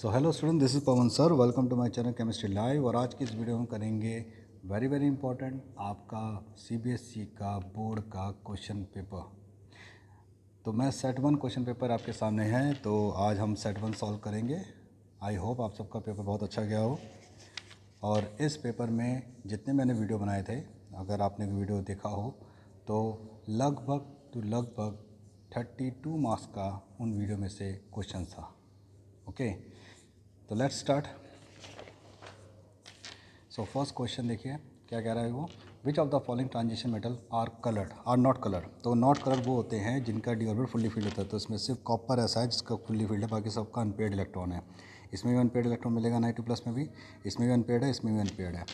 So hello student, this is Pawan sir. Welcome to my channel chemistry live. और आज की इस वीडियो में करेंगे वेरी इंपॉर्टेंट आपका सीबीएसई का बोर्ड का क्वेश्चन पेपर। तो मैं सेट 1 क्वेश्चन पेपर आपके सामने है, तो आज हम सेट 1 सॉल्व करेंगे। आई होप आप सबका पेपर बहुत अच्छा गया हो। और इस पेपर में जितने मैंने वीडियो बनाए थे, अगर आपने वीडियो देखा हो तो लगभग 32 मार्क्स का उन वीडियो में से क्वेश्चन था। ओके, तो let's start. So first question देखिए क्या कह रहा है वो, which of the following transition metal are not coloured. तो नॉट कलर वो होते हैं जिनका डी ऑर्बिटल फुल्ली फील्ड होता है। तो इसमें सिर्फ कॉपर ऐसा है जिसका फुल्ली फील्ड है, बाकी सबका अनपेयर्ड इलेक्ट्रॉन है। इसमें भी अनपेयर्ड इलेक्ट्रॉन मिलेगा Na2+ में भी, इसमें भी अनपेयर्ड है, इसमें भी अनपेयर्ड है।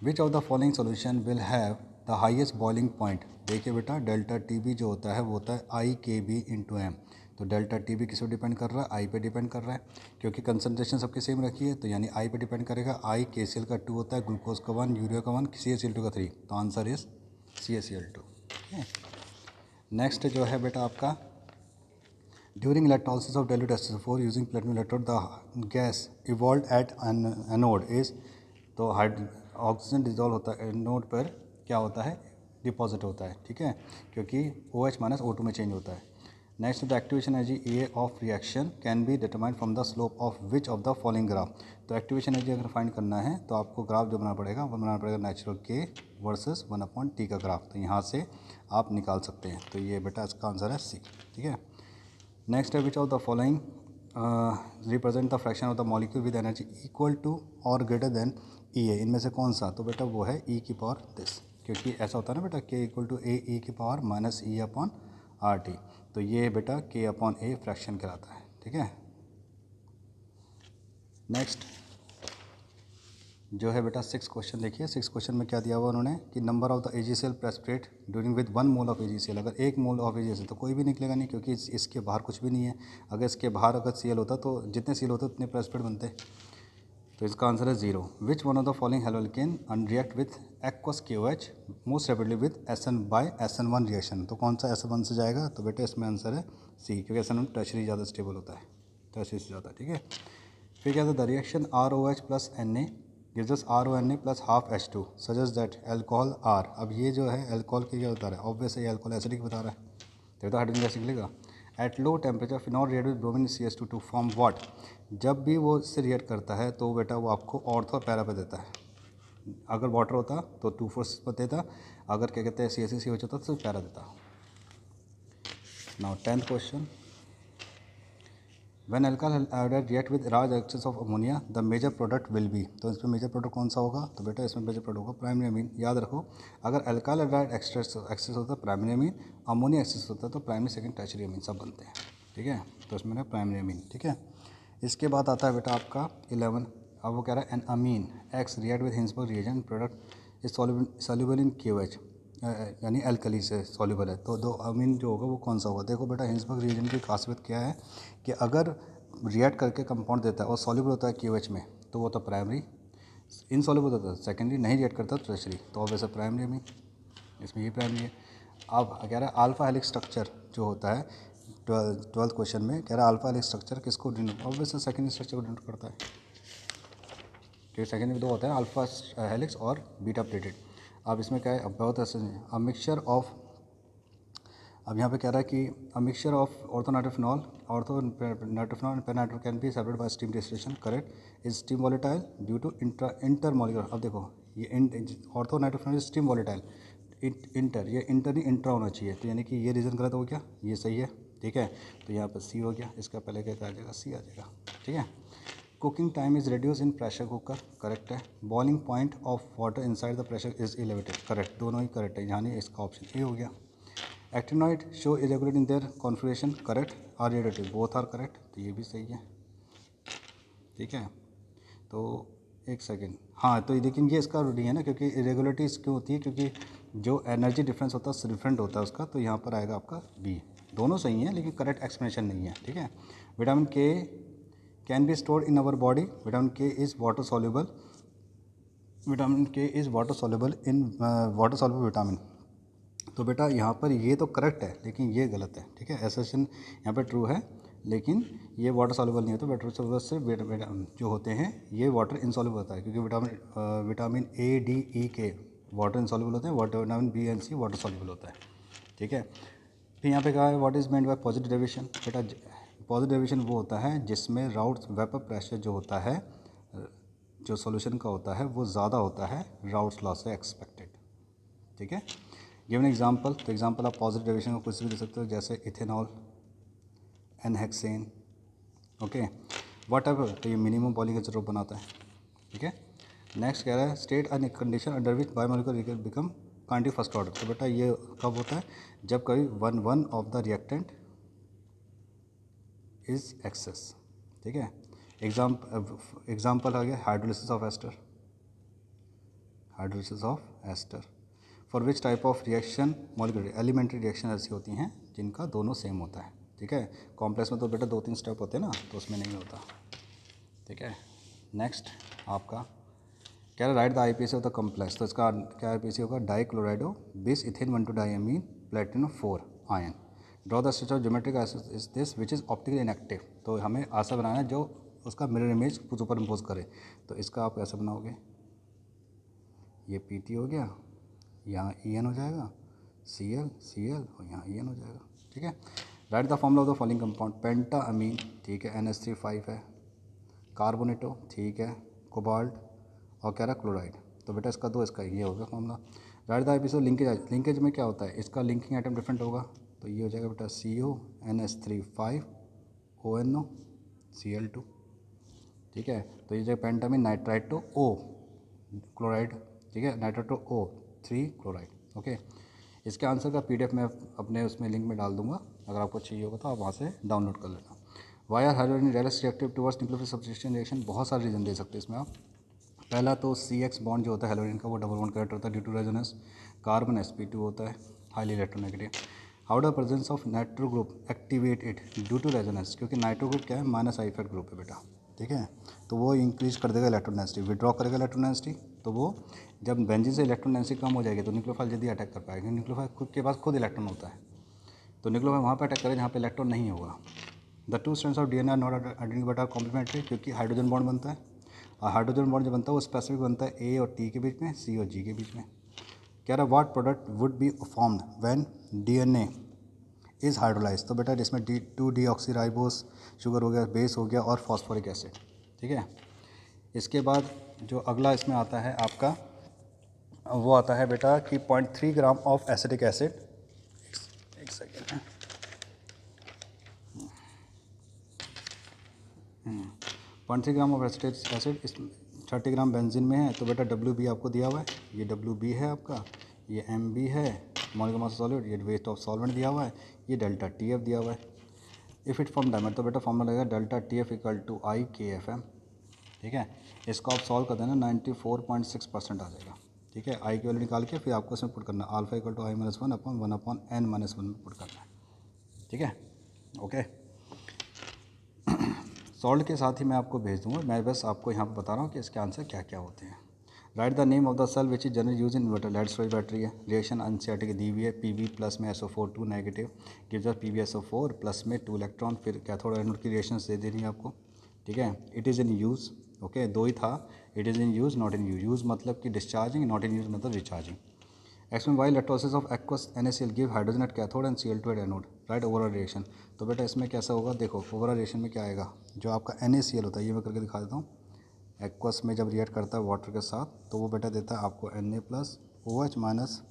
Which of the following solution will have the highest boiling point. देखिए बेटा, डेल्टा TB जो होता है वो होता है IKB/m। तो डेल्टा TB किस पे डिपेंड कर रहा है? आई पे डिपेंड कर रहा है, क्योंकि कंसनट्रेशन सबकी सेम रखी है, तो यानी आई पे डिपेंड करेगा। आई KCl का 2 होता है, ग्लूकोज का 1, यूरिया का 1, CaCl2 का 3। तो आंसर इज CaCl2। नेक्स्ट जो है बेटा आपका, during electrolysis of dilute SO4 using platinum electrode the gas evolve at anode is. तो ऑक्सीजन डिजॉल्व होता है एनोड पर, क्या होता है? डिपॉजिट होता है, ठीक है, क्योंकि OH - O2 में चेंज होता है। Next, the activation energy A of reaction can be determined from the slope of which of the following graph. तो एक्टिवेशन एनर्जी अगर फाइंड करना है तो आपको ग्राफ जो बनाना पड़ेगा वो बनाना पड़ेगा नेचुरल K वर्सेस 1/T का ग्राफ। तो यहाँ से आप निकाल सकते हैं। तो ये बेटा इसका आंसर है C, ठीक है। नेक्स्ट है, which of the following represent the fraction of the molecule with energy equal to और ग्रेटर देन EA। इनमें से कौन सा? तो बेटा वो है E की पावर दिस, क्योंकि ऐसा होता है ना बेटा, K = A E की पावर -E/RT। तो ये बेटा K/A फ्रैक्शन कहलाता है, ठीक है। नेक्स्ट जो है बेटा 6 क्वेश्चन देखिए। 6 क्वेश्चन में क्या दिया हुआ उन्होंने कि number of the AgCl precipitate during with 1 mole of AgCl। अगर 1 मोल ऑफ AgCl तो कोई भी निकलेगा नहीं, क्योंकि इसके बाहर कुछ भी नहीं है। अगर इसके बाहर अगर Cl होता तो जितने Cl होते उतने प्रेसिपिटेट बनते। तो इसका आंसर है 0। Which one of the following haloalkane react with aqueous KOH most rapidly with SN by SN1 reaction. तो कौन सा SN1 से जाएगा? तो बेटा इसमें आंसर है C, क्योंकि SN1 टर्शरी ज़्यादा स्टेबल होता है, टर्शरी से ज़्यादा, ठीक है। फिर क्या था, the reaction ROH + Na gives us RONA + half H2 suggests that alcohol R। अब ये जो है अल्कोहल की क्या बता रहा है? ऑब्वियस है, अल्कोहल एसिडिक बता रहा है। तो हाइड्रोजन गैस निकलेगा। At low temperature phenol react with bromine CH2 to form what. जब भी वो इससे रिएक्ट करता है तो बेटा वो आपको ऑर्थो और पैरा पे देता है। अगर वाटर होता तो 2,4 पर देता, अगर क्या कहते हैं CH2CH होता तो पैरा देता। Now 10th question, When alkyl iodide react with large excess of ammonia, the major product will be। तो इसमें मेजर प्रोडक्ट कौन सा होगा? तो बेटा इसमें मेजर प्रोडक्ट होगा प्राइमरी अमीन। याद रखो, अगर अल्काइल आयोडाइड एक्सेस होता है प्राइमरी अमीन, अमोनिया एक्सेस होता है तो प्राइमरी सेकंड टर्शरी अमीन सब बनते हैं, ठीक है। तो इसमें है प्राइमरी अमीन, ठीक है। इसके बाद आता है बेटा आपका 11। अब वो कह रहा है an amine X react with Hinsberg reagent product is soluble in KOH, यानी एल्कली से सॉल्युबल है। तो दो अमीन जो होगा वो कौन सा होगा? देखो बेटा, हिंसबर्ग रिएजेंट की खासियत क्या है कि अगर रिएक्ट करके कंपाउंड देता है और सॉल्युबल होता है KOH में तो वो तो प्राइमरी, इनसॉल्युबल होता है सेकेंडरी, नहीं रिएक्ट करता तो टर्शरी। तो वैसे प्राइमरी अमीन, इसमें ये प्राइमरी है। अब कह रहा है अल्फा हेलिक्स स्ट्रक्चर जो होता है 12th क्वेश्चन में, कह रहा है अल्फा हेलिक्स स्ट्रक्चर किसको डिनोट, ऑब्वियसली सेकेंडरी स्ट्रक्चर को डिनोट करता है, क्योंकि सेकेंड में दो होते हैं, अल्फा हेलिक्स और बीटा प्लेटेड। अब इसमें क्या है, अब बहुत ऐसे अ मिक्सचर ऑफ, अब यहाँ पे कह रहा है कि a mixture of orthonitrophenol and paranitro can be separated by steam distillation, correct. Is steam volatile due to inter molecular. अब देखो ये ऑर्थोनाइट्रोफिनॉल स्टीम वॉलेटाइल, इंटर, ये इंटर नहीं इंट्रा होना चाहिए, तो यानी कि ये रीज़न गलत हो गया, ये सही है, ठीक है। तो यहाँ पर C हो गया, इसका पहले क्या आ जाएगा? C आ जाएगा, ठीक है। Cooking time is reduce in pressure cooker, correct है। Boiling point of water inside the pressure is elevated, correct, दोनों ही करेक्ट है, यानी इसका ऑप्शन ए हो गया। Actinoid show irregular in their configuration, correct. R relative, both are correct, तो ये भी सही है, ठीक है। तो एक सेकेंड, हाँ, तो लेकिन ये इसका नहीं है ना, क्योंकि इरेगुलरिटीज़ क्यों होती है? क्योंकि जो एनर्जी डिफरेंस होता है डिफरेंट होता है उसका, तो यहाँ पर आएगा आपका बी। दोनों सही हैं लेकिन करेक्ट एक्सप्लेनेशन नहीं है, ठीक है। विटामिन के can be stored in our body, vitamin के इज़ वाटर सॉल्युबल, विटामिन के is water soluble in water soluble vitamin. तो बेटा यहाँ पर ये तो करेक्ट है लेकिन ये गलत है, ठीक है। एसेशन यहाँ पे ट्रू है लेकिन ये वाटर सॉल्युबल नहीं होता। वाटर सॉल्युबल से जो होते हैं ये वाटर इनसॉल्युबल होता है, क्योंकि विटामिन ए डी ई के वाटर इनसॉल्युबल होते हैं, vitamin B and C water soluble होता है। ठीक है, फिर यहाँ पे कहा है what is meant by positive deviation. बेटा पॉजिटिव डेविएशन वो होता है जिसमें राउट्स वेपर प्रेशर जो होता है जो सॉल्यूशन का होता है वो ज़्यादा होता है राउट्स लॉ से एक्सपेक्टेड। ठीक है, गिवन एग्जांपल, तो एग्जांपल आप पॉजिटिव डेविएशन को कुछ भी दे सकते हो, जैसे इथेनॉल, एनहेक्सेन, ओके, वट एवर, तो ये मिनिमम बॉइलिंग का जरूर बनाता है। ठीक है, नेक्स्ट कह रहा है state an condition under which bimolecular become kind first order. तो बेटा ये कब होता है, जब कभी one of the reactant is excess. ठीक है, एग्जाम्पल आ गया hydrolysis of ester, hydrolysis of ester for which type of reaction molecular elementary reaction ऐसी होती हैं जिनका दोनों सेम होता है। ठीक है, कॉम्प्लेक्स में तो बेटा 2-3 स्टेप होते हैं ना, तो उसमें नहीं होता। ठीक है, नेक्स्ट आपका क्या right the IPC of the complex. तो इसका क्या आईपीसी होगा, डाइक्लोराइडो बिस ethane 1,2 diamine platinum 4 ion. Draw the structure of geometric is this which is optically inactive. तो हमें ऐसा बनाना है जो उसका मिरर इमेज सुपर इम्पोज करे। तो इसका आप ऐसा बनाओगे, ये पी टी हो गया, यहाँ ई एन हो जाएगा, सी एल और यहाँ ई एन हो जाएगा। ठीक है, right the formula of the following compound, penta amine, ठीक है, NH3 5 है, कार्बोनेटो, ठीक है, कोबाल्ट और कह रहा है क्लोराइड। तो बेटा इसका दो, इसका ये होगा formula. Right the episode linkage, linkage में क्या होता है, इसका लिंकिंग आइटम डिफरेंट होगा, तो ये हो जाएगा बेटा CO NH3 5 ONO Cl2। ठीक है, तो ये जो पेंटामीन नाइट्राइटो O क्लोराइड, ठीक है, नाइट्राइटो O3 क्लोराइड। ओके, इसके आंसर का PDF मैं अपने उसमें लिंक में डाल दूंगा, अगर आपको चाहिए होगा तो आप वहाँ से डाउनलोड कर लेना। Why are hydrogen less reactive towards nucleophilic substitution reaction, बहुत सारे रीजन दे सकते हैं इसमें आप। पहला तो CX बॉन्ड जो होता है हेलोजन का वो डबल बॉन्ड करेक्ट होता है due to resonance. Carbon sp2 होता है highly electronegative. How the presence of nitro group activate it due to resonance, क्योंकि नाइट्रो ग्रुप क्या है, -I फेट ग्रुप है बेटा। ठीक है, तो वो इंक्रीज कर देगा इलेक्ट्रोनेसिटी, विड्रॉ करेगा इलेक्ट्रोनेसिटी। तो वो जब बेंजीन से इलेक्ट्रोनेसिटी कम हो जाएगी तो न्यूक्लियोफाइल जल्दी अटैक कर पाएगा, न्यूक्लियोफाइल खुद के पास खुद इलेक्ट्रॉन होता है, तो न्यूक्लियोफाइल वहाँ पर अटैक करेगा जहाँ पे इलेक्ट्रॉन नहीं होगा। The two strands of DNA are not identical but are complementary, क्योंकि हाइड्रोजन बॉन्ड बनता है, और हाइड्रोजन बॉन्ड जो बनता है वो स्पेसिफिक बनता है A और T के बीच में, C और G के बीच में। कह रहा है what product would be formed when DNA is hydrolyse. तो बेटा इसमें 2-deoxyराइबोस शुगर हो गया, बेस हो गया और फॉस्फोरिक एसिड। ठीक है, इसके बाद जो अगला इसमें आता है आपका वो आता है बेटा कि 0.3 ग्राम ऑफ एसिटिक एसिड, एक सेकेंड है, 0.3 ग्राम ऑफ एसिटिक एसिड इस 30 ग्राम बेंजीन में है। तो बेटा WB आपको दिया हुआ है, ये WB है आपका, ये MB है मॉलिक्यूलर मास सॉलिड, ये वेस्ट ऑफ सॉल्वेंट दिया हुआ है, ये डेल्टा TF दिया हुआ है। इफ़ इट फॉर्म डायमंड, तो बेटा फॉर्मूला लगेगा डेल्टा TF = IKFM। ठीक है, इसको आप सॉल्व कर देना 94.6% आ जाएगा। ठीक है, आई की वैल्यू निकाल के फिर आपको इसमें पुट करना, अल्फा = I-1/1/n-1 में पुट करना है। ठीक है, ओके, सॉल्व के साथ ही मैं आपको भेज दूंगा, मैं बस आपको यहाँ पर बता रहा हूँ कि इसके आंसर क्या क्या होते हैं। Write the name of the cell which is generally use in inverter, lead storage battery है। रिएक्शन अनसीआरटी की दी हुई है, Pb प्लस में SO4 2 negative gives us PbSO4 plus में 2 इलेक्ट्रॉन, फिर कैथोड एनोड की रिएक्शन दे देनी है आपको। ठीक है, it is in use, okay, दो ही था, it is in use not in use, use मतलब कि डिस्चार्जिंग, नॉट इन यूज़ मतलब recharging. Experiment why electrolysis of aqueous NaCl give hydrogen at cathode and Cl2 at anode, right overall reaction. तो बेटा इसमें कैसा होगा, देखो ओवरऑल रिएक्शन में क्या आएगा, जो आपका NaCl होता है, ये मैं करके दिखा देता हूँ। एक्वस में जब रिएक्ट करता है वाटर के साथ तो वो बेटा देता है आपको Na+OH-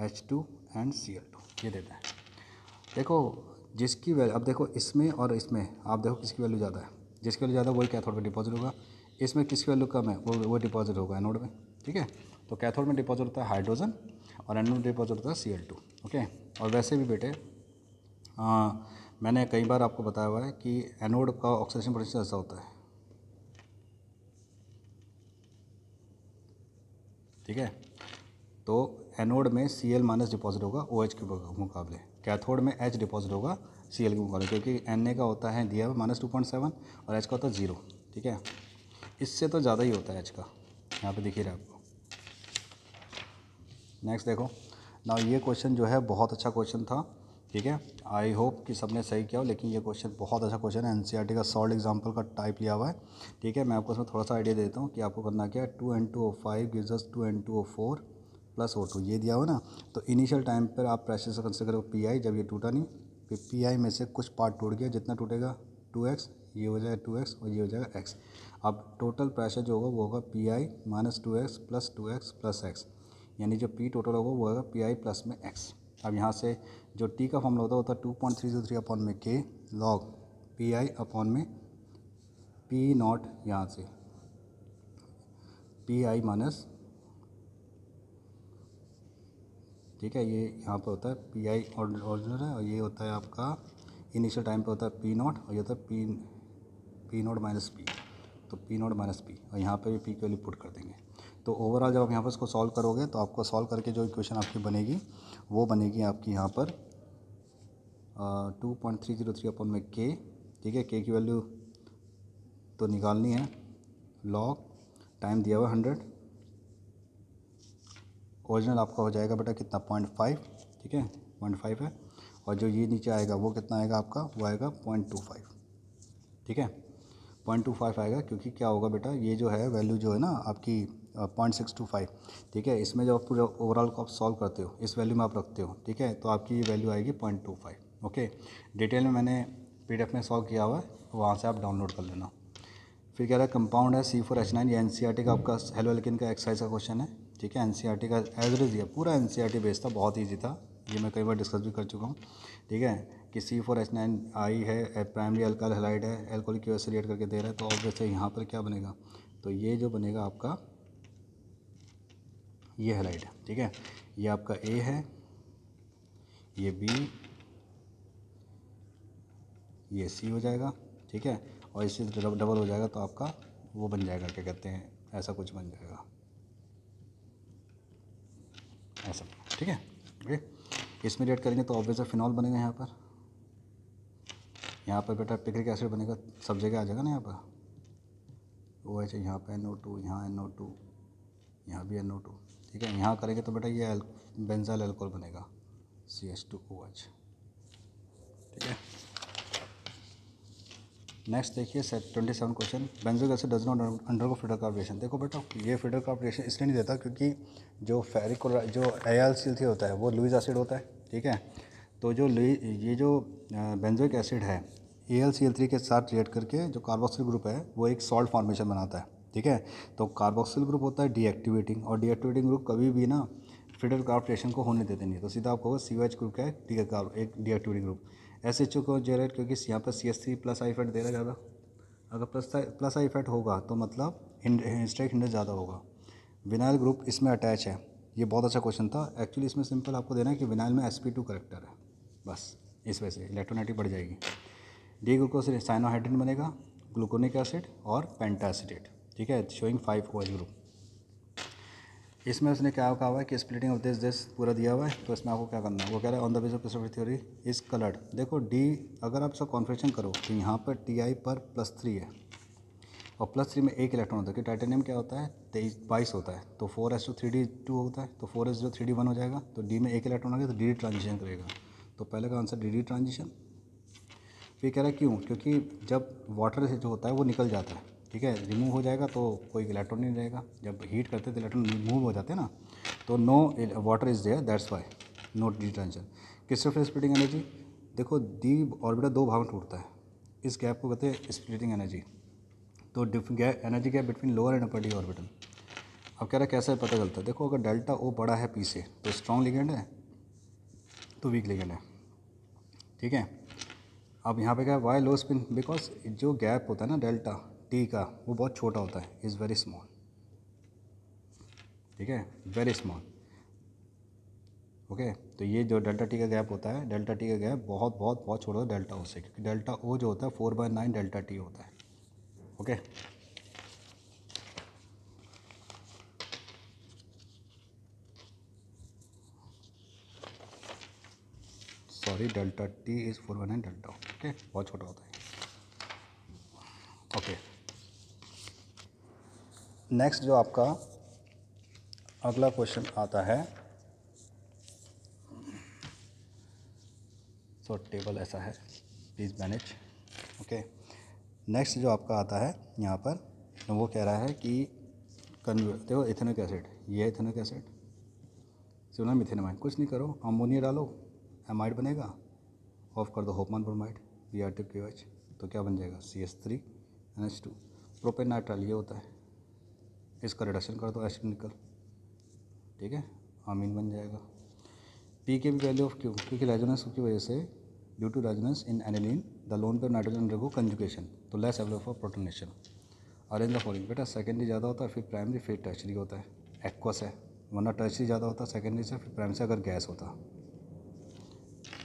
H2 एंड Cl2, ये देता है। देखो जिसकी वैल्यू, अब देखो इसमें और इसमें आप देखो किसकी वैल्यू ज़्यादा है, जिसकी वैल्यू ज़्यादा वही कैथोड में डिपॉजिट होगा, इसमें किसकी वैल्यू कम है वो डिपॉजिट होगा एनोड में। ठीक है, तो कैथोड में डिपॉजिट होता है हाइड्रोजन और एनोड में डिपॉजिट होता है Cl2। ओके, और वैसे भी बेटे मैंने कई बार आपको बताया हुआ है कि एनोड का ऑक्सीडेशन पोटेंशियल ऐसा होता है। ठीक है, तो एनोड में Cl- डिपॉजिट होगा OH के मुकाबले, कैथोड में H डिपॉजिट होगा Cl के मुकाबले, क्योंकि Na का होता है दिया हुआ -2.7 और H का होता है 0। ठीक है, इससे तो ज़्यादा ही होता है H का, यहाँ पे दिख ही रहा है आपको। नेक्स्ट देखो ना, ये क्वेश्चन जो है बहुत अच्छा क्वेश्चन था, ठीक है, आई होप कि सबने सही किया हो। लेकिन ये क्वेश्चन बहुत अच्छा क्वेश्चन है, एनसीईआरटी का सॉल्ड एग्जाम्पल का टाइप लिया हुआ है। ठीक है, मैं आपको इसमें थोड़ा सा आइडिया देता हूँ कि आपको करना क्या है। 2 N2O5 gives us 2 N2O4 plus O2, ये दिया हुआ ना। तो इनिशियल टाइम पर आप प्रेशर से कंसिडर करो पी जब ये टूटा नहीं, फिर पी में से कुछ पार्ट टूट गया, जितना टूटेगा 2x, ये हो जाएगा 2x और ये हो जाएगा x। अब टोटल प्रेशर जो होगा वो होगा P minus 2x plus 2x plus x, यानी जो पी टोटल होगा वो होगा पी प्लस में x। अब यहाँ से जो टी का फॉर्मूला होता है 2.303 अपॉन में के लॉग पी अपॉन में पी नॉट, यहाँ से पी माइनस, ठीक है, ये यहाँ पर होता है पी ऑरिजिनल है और ये होता है आपका इनिशियल टाइम पे होता है पी नॉट और ये होता है पी नॉट माइनस पी, तो पी नॉट माइनस पी और यहाँ पे भी पी की वैल्यू पुट कर देंगे। तो ओवरऑल जब आप यहाँ पर इसको सॉल्व करोगे तो आपको सॉल्व करके जो इक्वेशन आपकी बनेगी वो बनेगी आपकी यहाँ पर 2.303 अपॉन में के। ठीक है, के की वैल्यू तो निकालनी है, लॉग टाइम दिया हुआ 100, ओरिजिनल आपका हो जाएगा बेटा कितना 0.5, ठीक है 0.5 है, और जो ये नीचे आएगा वो कितना आएगा आपका, वो आएगा 0.25, ठीक है 0.25 आएगा। क्योंकि क्या होगा बेटा, ये जो है वैल्यू जो है ना आपकी 0.625, ठीक है, इसमें जब आप पूरा ओवरऑल को आप सॉल्व करते हो इस वैल्यू में आप रखते हो, ठीक है, तो आपकी वैल्यू आएगी 0.25। ओके, डिटेल में मैंने PDF में सॉल्व किया हुआ है, वहाँ से आप डाउनलोड कर लेना। फिर कह रहा है कंपाउंड है C4H9, ये एनसीईआरटी का आपका हेलो एल्केन का एक्सरसाइज का क्वेश्चन है। ठीक है, एनसीईआरटी का एवरेज दिया, पूरा एनसीईआरटी बेस्ड था, बहुत ईजी था, ये मैं कई बार डिस्कस भी कर चुका हूँ। ठीक है, कि C4H9 आई है, प्राइमरी अल्काइल हैलाइड है, एल्कोहलिक की वजह से रिएक्ट करके दे रहा है, तो ऑब्वियसली यहाँ पर क्या बनेगा, तो ये जो बनेगा आपका ये हैलाइड है। ठीक है, ये आपका A है, ये B, ये C हो जाएगा। ठीक है, और इससे डबल हो जाएगा तो आपका वो बन जाएगा, क्या कहते हैं, ऐसा कुछ बन जाएगा ऐसा। ठीक है, ओके, इसमें रिएक्ट करेंगे तो ऑब्वियसली फिनॉल बनेगा यहाँ पर बेटा पिक्रिक एसिड बनेगा, सब जगह आ जाएगा ना यहाँ पर, ओ एच यहाँ पे NO2, यहाँ NO2, यहाँ भी NO2। ठीक है, यहाँ करेंगे तो बेटा ये बेंजाइल अल्कोहल बनेगा CH2OH। ठीक है, नेक्स्ट देखिए 27 question, benzoic acid does not undergo Friedel Crafts reaction. देखो बेटा ये फ्रीडरक्राफ्ट रिएक्शन इसलिए नहीं देता क्योंकि जो फेरिक जो AlCl3 होता है वो लुईस एसिड होता है। ठीक है, तो जो ये जो बेंजोइक एसिड है AlCl3 के साथ रिएक्ट करके जो कार्बोक्सिल ग्रुप है वो एक सॉल्ट फॉर्मेशन बनाता है। ठीक है, तो कार्बोक्सिल ग्रुप होता है डीएक्टिवेटिंग, और डीएक्टिवेटिंग ग्रुप कभी भी ना फ्रीडरक्राफ्ट रिएक्शन को होने देते नहीं, तो सीधा आपको COH ग्रुप का एक डीएक्टिवेटिंग ग्रुप। SHO को जेरेट क्योंकि यहाँ पर CH3 plus I fat they रहा है ज़्यादा, अगर प्लस आई फैट होगा तो मतलब स्ट्राइक हिंडर ज़्यादा होगा। विनाइल ग्रुप इसमें अटैच है, ये बहुत अच्छा क्वेश्चन था एक्चुअली। इसमें सिंपल आपको देना है कि विनाइल में sp2 करेक्टर है, बस इस वजह से इलेक्ट्रोनेटिक बढ़ जाएगी। डी ग्लूकोज साइनोहाइड्रिन बनेगा, ग्लूकोनिक एसिड और पेंटासिटेट। ठीक है, शोइंग 5OH ग्रुप। इसमें उसने क्या कहा हुआ है कि स्प्लिटिंग ऑफ दिस पूरा दिया हुआ है, तो इसमें आपको क्या करना है, वो कह रहा है on the basis of Christopher theory is coloured. देखो डी अगर आप सब कॉन्फ्रेक्शन करो तो यहाँ पर Ti पर +3 है और +3 में एक इलेक्ट्रॉन होता है, कि टाइटेनियम क्या होता है 22 होता है, तो 4s2 3d2 होता है, तो 4s0 3d1 हो जाएगा, तो डी में एक इलेक्ट्रॉन आ गया तो डी ट्रांजिशन करेगा, तो पहले का आंसर डी ट्रांजिशन। फिर कह रहा है क्यों, क्योंकि जब वाटर से जो होता है वो निकल जाता है, ठीक है, रिमूव हो जाएगा तो कोई इलेक्ट्रॉन नहीं रहेगा, जब हीट करते तो इलेक्ट्रॉन रिमूव हो जाते हैं ना, तो no water is there, that's why no D transition. Christopher splitting energy, देखो डी ऑर्बिटल दो भाग में टूटता है, इस गैप को कहते हैं स्प्लिटिंग एनर्जी। तो energy gap between lower and upper D orbital. अब कह रहा है कैसे पता चलता है, देखो अगर डेल्टा ओ बड़ा है पी से तो स्ट्रॉन्ग लिगेंड है तो वीक लिगेंड है। ठीक है, अब यहाँ पे क्या है, वाई लो स्पिन, बिकॉज जो गैप होता है ना डेल्टा टी का वो बहुत छोटा होता है, इज़ वेरी स्मॉल। ठीक है, वेरी स्मॉल। ओके, तो ये जो डेल्टा टी का गैप होता है, डेल्टा टी का गैप बहुत बहुत बहुत छोटा होता है डेल्टा ओ से, क्योंकि डेल्टा ओ जो होता है 4/9 डेल्टा टी होता है। Okay, sorry delta T is 4/9 delta. Okay, बहुत छोटा होता है। ओके, नेक्स्ट जो आपका अगला क्वेश्चन आता है तो टेबल ऐसा है, प्लीज़ मैनेज। ओके, नेक्स्ट जो आपका आता है यहाँ पर, तो वो कह रहा है कि कन्वर्ट, देखो इथेनोइक एसिड, ये है इथेनोइक एसिड, सुना मिथेनमाइड, कुछ नहीं करो, अमोनिया डालो, एमाइड बनेगा, ऑफ कर दो होपमान ब्रोमाइड, BR2QH, तो क्या बन जाएगा CH3NH2। प्रोपेन नाइट्राइल ये होता है, इसका रिडक्शन कर दो एसिड निकल, ठीक है, अमीन बन जाएगा। P K b value of Q, क्योंकि रेजोनेंस की वजह से due to resonance in aniline the lone pair nitrogen undergo conjugation, तो less available for protonation. Arrange the following, बेटा सेकेंडरी ज़्यादा होता है, फिर प्राइमरी, फिर टर्शरी होता है, एक्वस है, वरना टर्शरी ज़्यादा होता है सेकेंडरी से, फिर प्राइमरी से अगर गैस होता।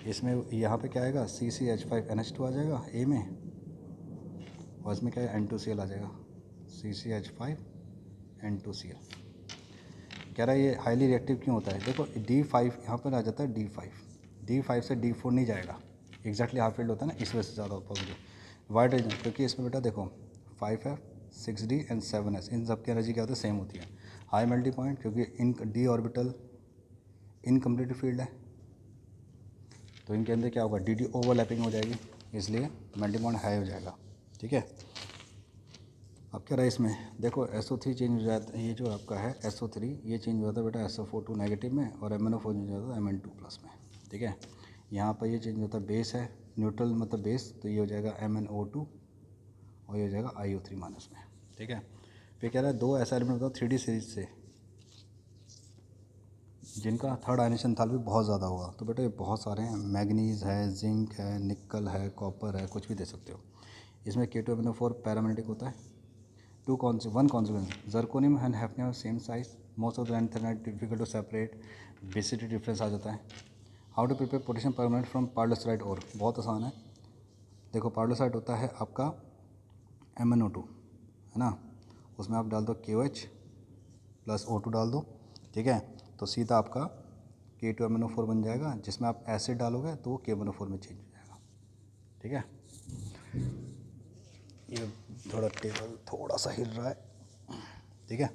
इसमें यहाँ पे क्या आएगा CCH5NH2 आ जाएगा ए में, और इसमें क्या है N2Cl आ जाएगा, CCH5N2Cl। कह रहा है ये हाईली रिएक्टिव क्यों होता है, देखो D5 यहाँ पर आ जाता है, D5 से D4 नहीं जाएगा, एग्जैक्टली हाफ फील्ड होता है ना, इस वजह से ज़्यादा पॉजिटिव वाइट रीजन, क्योंकि इसमें बेटा देखो 5F 6D एंड 7S, इन सब की एनर्जी क्या होती है, सेम होती है। हाई मेल्टिंग पॉइंट, क्योंकि इन D ऑर्बिटल इनकम्प्लीट फील्ड है, तो इनके अंदर क्या होगा, DD ओवरलैपिंग हो जाएगी, इसलिए मेल्टिंग पॉइंट हाई हो जाएगा, ठीक है। अब क्या रहा है इसमें, देखो SO3 चेंज हो जाता है, ये जो आपका है SO3 ये चेंज हो जाता है बेटा SO4 नेगेटिव में, और MnO4 चेंज हो जाता है Mn2 प्लस में, ठीक है। यहाँ पर ये चेंज होता है, बेस है न्यूट्रल मतलब बेस, तो ये हो जाएगा MnO2 और ये हो जाएगा IO3 माइनस में, ठीक है। फिर कह रहा है दो ऐसा एलिमेंट बताओ 3D सीरीज से जिनका थर्ड आयनेशन एंथैल्पी बहुत ज़्यादा होगा, तो बेटा ये बहुत सारे हैं, मैग्नीज़ है, जिंक है, निकल है, कॉपर है, कुछ भी दे सकते हो। इसमें K2MnO4 पैरामेग्नेटिक होता है, one consequence, zirconium and hafnium same size, most of the lanthanide difficult to separate, basicity difference आ जाता है। How to prepare potassium permanent from pyrolusite और, बहुत आसान है, देखो पार्लोसाइट होता है आपका MnO2 है ना, उसमें आप डाल दो KOH प्लस O2 डाल दो, ठीक है, तो सीधा आपका K2MnO4 बन जाएगा, जिसमें आप एसिड डालोगे तो वो K1O4 में चेंज हो जाएगा, ठीक है। ये थोड़ा टेबल थोड़ा सा हिल रहा है, ठीक है।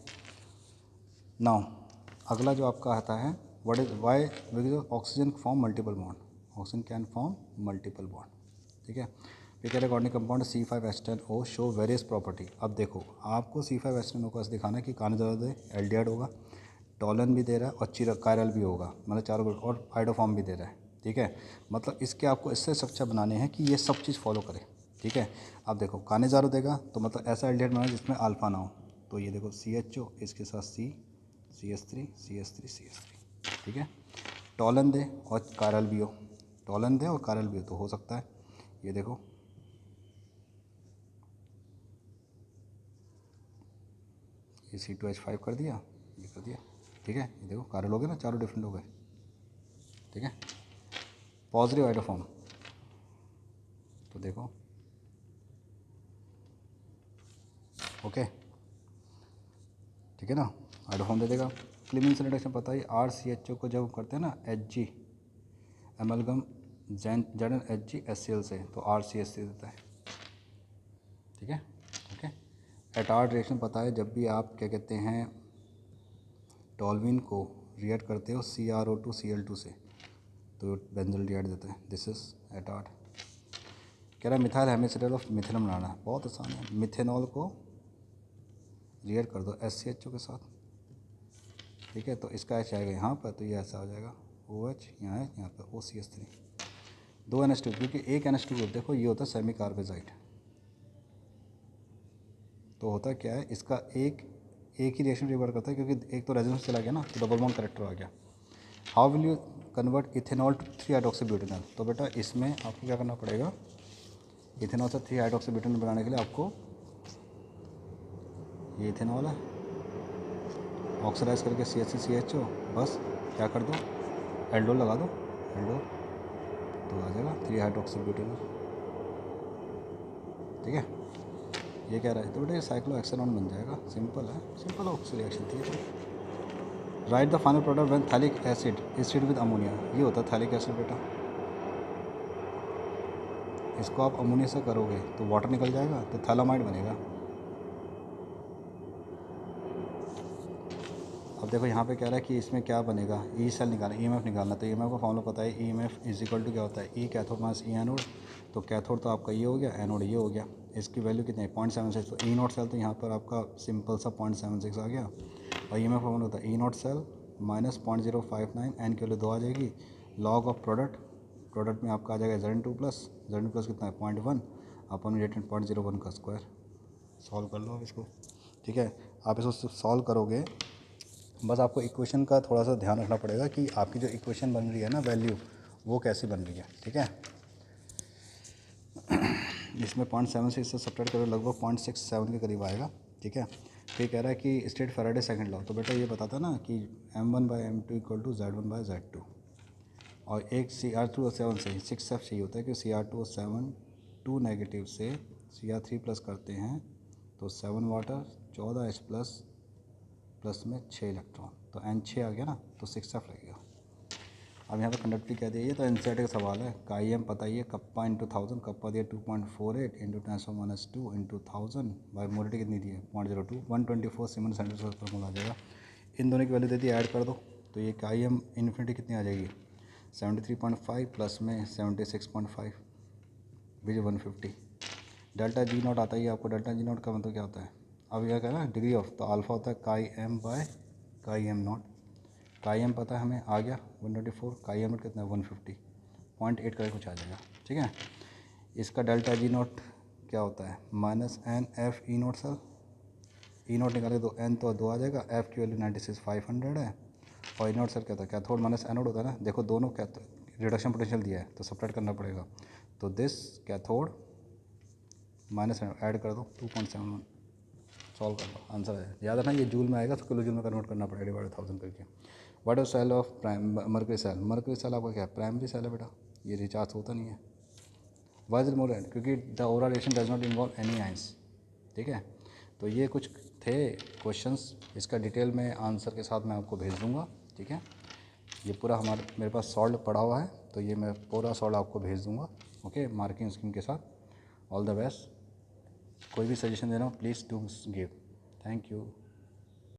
नाउ अगला जो आपका आता है, what is why, because oxygen form multiple bond, oxygen can form multiple bond, ठीक है। फिर according compound C5H10O show various property. अब देखो आपको C5H10O का दिखाना है कि कानेजोल एल्डिहाइड होगा, टॉलन भी दे रहा है और चिरकायरल भी होगा, मतलब चारों, और आइडोफॉर्म भी दे रहा है, ठीक है। मतलब इसके आपको इससे स्ट्रक्चर बनाने हैं कि ये सब चीज़ फॉलो करे, ठीक है। अब देखो कानेजारो देगा तो मतलब ऐसा एल्डिहाइड बनाना जिसमें अल्फा ना हो, तो ये देखो CHO इसके साथ CH3, ठीक है। टॉलन दे और कारल भी हो, टॉलन दे और कारल भी हो तो हो सकता है, ये देखो ये C2H5 कर दिया, ये कर दिया, ठीक है। ये देखो कारल हो गए ना, चारों डिफरेंट हो गए, ठीक है। पॉजिटिव आइडोफॉर्म, तो देखो ओके, ठीक है ना, आइडोफॉर्म दे देगा। क्लीमिंग रिडक्शन पता ही, RCHO को जब करते हैं ना Hg एमलगम जन HgHCl से, तो RCH देता है, ठीक है, ओके। एटार्ड रिएक्शन पता है, जब भी आप क्या कहते हैं टॉल्विन को रिएक्ट करते हो CrO2Cl2 से, तो बेंजल रिएक्ट देता है, दिस इज एटार्ड। कह रहा है मिथाइल हेमिसिडेट ऑफ मिथेनॉल बनाना है, बहुत आसान है, मिथेनॉल को रिएक्ट कर दो SCHO के साथ, ठीक है, तो इसका H आएगा यहाँ पर, तो ये ऐसा हो जाएगा OH, यहाँ है, यहाँ पर OCH3, 2 NH2, क्योंकि एक NH2 ग्रुप देखो ये होता है सेमी कार्बेजाइट, तो होता क्या है इसका एक ही रिएक्शन रिवर करता है, क्योंकि एक तो रेजोनेंस चला गया ना, तो डबल बॉन्ड करेक्टर आ गया। How will you convert ethanol to three hydroxybutanol, तो बेटा इसमें आपको क्या करना पड़ेगा, इथेनॉल से 3-हाइड्रोक्सीब्यूटेनॉल बनाने के लिए आपको, ये इथेनॉल है, ऑक्सीडाइज करके CH3CHO, बस क्या कर दो, एल्डोल लगा दो, एल्डोल, तो आ जाएगा 3-हाइड्रोक्सीब्यूटेनॉल, ठीक है। ये कह रहा है, तो बेटा ये साइक्लोहेक्सेनॉन बन जाएगा, सिंपल है, सिंपल ऑक्सी रिएक्शन थी ये तो। Right the final product when phthalic acid is treated with ammonia, ये होता है थैलिक एसिड बेटा, इसको आप अमोनिया से करोगे तो वाटर निकल जाएगा, तो थैलामाइड बनेगा। अब देखो यहाँ पे कह रहा है कि इसमें क्या बनेगा, ई सेल निकालना, ईएमएफ निकालना। तो ईएमएफ का फॉर्मूला पता है, ईएमएफ इज इक्वल टू क्या होता है, ई कैथोड माइनस ई एनोड। तो कैथोड तो आपका ये हो गया, एनोड ये हो गया। इसकी वैल्यू कितनी है, 0.76। तो ई नॉट सेल तो यहाँ पर आपका सिंपल सा 0.76 आ गया। और ईएमएफ फॉर्मूला होता है ई नॉट सेल माइनस 0.059, एन की वैल्यू 2 आ जाएगी। लॉग ऑफ प्रोडक्ट में आपका आ जाएगा Z2 प्लस कितना है 0.1 अपन रिलेटेड 0.01 का स्क्वायर। सॉल्व कर लो आप इसको, ठीक है। आप इसको सॉल्व करोगे, बस आपको इक्वेशन का थोड़ा सा ध्यान रखना पड़ेगा कि आपकी जो इक्वेशन बन रही है ना वैल्यू, वो कैसी बन रही है, ठीक है। इसमें 0.76 से सब्ट्रैक्ट करो, लगभग 0.67 के करीब आएगा, ठीक है। फिर कह रहा है कि स्टेट फैराडे सेकंड लॉ। तो बेटा ये बताता ना कि m1/m2 इक्वल टू Z1/Z2। और एक Cr2O7 से 6F चाहिए होता है कि Cr2O7 2 नेगेटिव से Cr3 प्लस करते हैं तो 7 वाटर 14H प्लस में 6 इलेक्ट्रॉन, तो N6 आ गया ना, तो 6F लगेगा। अब यहाँ पे कंडक्टिविटी क्या दी है, तो एनसीईआरटी का सवाल है। काईएम पता ही है, कप्पा इंटू 1000, कप्पा दिया 2.48 इंटू 10⁻² इंटू 1000 बाई मोलिटी कितनी दी है 0.02, 124 सीमेंट सेंटीमीटर पर मोल आ जाएगा। इन दोनों की वैल्यू दे दी, ऐड कर दो। तो ये काईएम इन्फिनिटी कितनी आ जाएगी 73.5 प्लस में 76.5 विच 150। डेल्टा जी नॉट आता ही है आपको, डेल्टा जी नॉट का मतलब क्या होता है, अब यह कहना डिग्री ऑफ, तो अल्फा होता है chi M by chi M nought. Chi M पता है हमें, आ गया 124, काई एम नॉट कितना है 150, 0.8 करके कुछ आ जाएगा, ठीक है। इसका डेल्टा जी नॉट क्या होता है minus N F E nought sir, E nought निकाले तो एन तो 2 आ जाएगा, एफ की वैल्यू 96,500 है। और ई नॉट सर क्या होता है, कैथोड माइनस एनोड होता है ना, देखो दोनों रिडक्शन पोटेंशियल दिया है तो सब्ट्रैक्ट करना पड़ेगा। तो दिस कैथोड माइनस ऐड कर दो 2.71, सॉल्व कर लो, आंसर है। याद रखना ये जूल में आएगा तो किलो जूल में कन्वर्ट करना पड़ेगा, डिवाइड 1000 करके। What is cell of prime mercury cell, mercury cell आपका क्या है, प्राइमरी सेल है बेटा, ये रिचार्ज होता नहीं है। वाई इज मोर एंड, क्योंकि the overall reaction does not involve any ions, ठीक है। तो ये कुछ थे क्वेश्चंस, इसका डिटेल में आंसर के साथ मैं आपको भेज दूंगा, ठीक है। ये पूरा मेरे पास सॉल्व पड़ा हुआ है, तो ये मैं पूरा सॉल्व आपको भेज दूंगा, ओके, मार्किंग स्कीम के साथ। All the best. कोई भी सजेशन देना हो please do give, thank you.